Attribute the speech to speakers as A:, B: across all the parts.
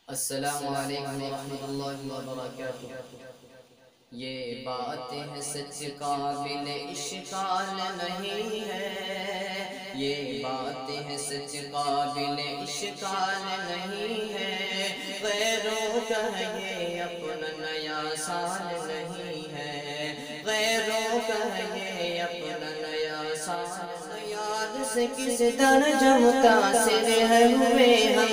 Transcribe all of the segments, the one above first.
A: السلام علیکم ورحمۃ اللہ وبرکاتہ۔ یہ باتیں ہیں سچ قابل اشکال نہیں ہے، یہ باتیں ہیں سچ قابل اشکال نہیں ہے، غیروں کا یہ اپنا نیا سال نہیں ہے، غیروں کا یہ اپنا نیا سال۔ یاد سے کس درجہ متاثر ہے ہوئے ہم،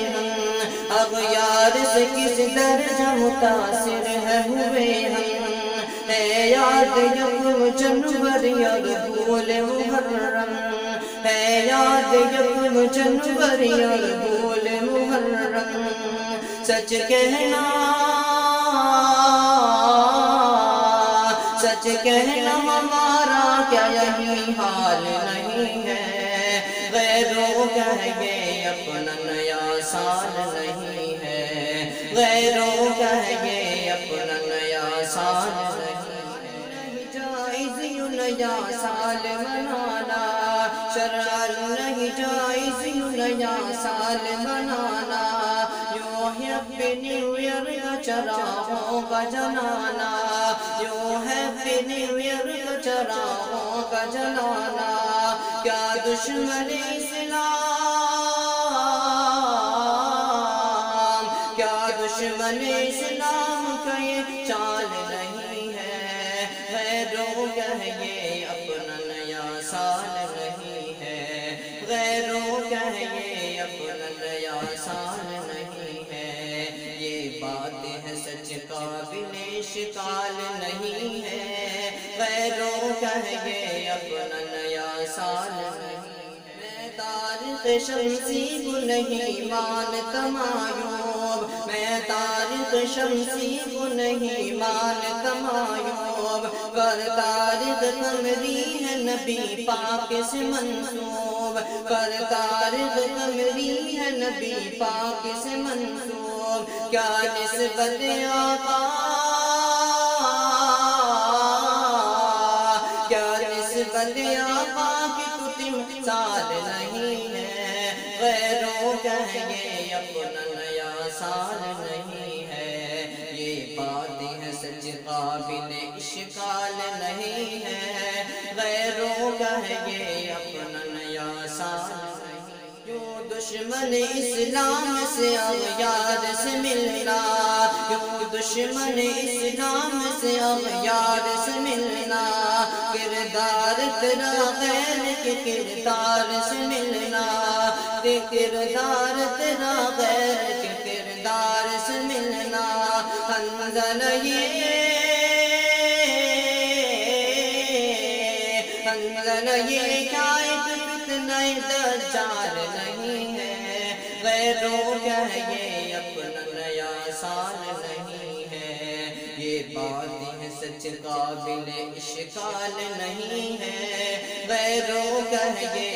A: اغیار سے کس درجہ متاثر ہے ہوئے ہم، ہے یاد یکم جنوری اور پھول محرم، ہے یاد یکم جنوری اور پھول محرم۔ سچ کہنا سچ کہنا ہمارا کیا یہی حال نہیں ہے، غیروں کا یہ اپنا نیا سال نہیں ہے، غیروں کا یہ اپنا نیا سال نہیں جائز یوں نیا سال منانا، شرعاً نہیں جائز یوں نیا سال منانا، یوں ہیپی نیو ایئر کا چراغوں کا جلانا، یوں ہیپی نیو ایئر کا چراغوں کا جلانا۔ کیا دشمن اسلام، کیا دشمن اسلام کا یہ چال نہیں ہے، غیروں کا یہ اپنا نیا سال نہیں ہے، غیروں کا یہ اپنا نیا سال نہیں ہے۔ یہ باتیں ہیں سچ قابل اشکال نہیں ہے، غیروں کا یہ اپنا نیا سال نہیں ہے۔ میں تاریخ شمسی کو نہیں مانتا معیوب، میں تاریخ شمسی کو نہیں مانتا معیوب، پر تاریخ قمری ہے نبی پاک سے منسوب، پر تاریخ قمری ہے نبی پاک سے منسوب۔ کیا نسبت آقا، کیا نسبت آقا کی تو تمثال نہیں ہے، غیروں کا یہ اپنا نیا سال نہیں ہے۔ یہ باتیں ہیں سچ قابل اشکال نہیں ہے، غیروں کا یہ اپنا نیا سال نہیں۔ یوں دشمن اسلام سے اغیار سے ملنا، یوں دشمن اسلام سے اغیار سے ملنا، کردار تیرا غیر کے کردار سے ملنا، کردار تیرا غیر کے کردار سے ملنا۔ حنظلہ یہ کیا ایک فتنہ دجال نہیں ہے، غیروں کا یہ اپنا نیا سال نہیں ہے۔ یہ باتیں ہیں سچ قابل اشکال نہیں ہے، غیروں کا یہ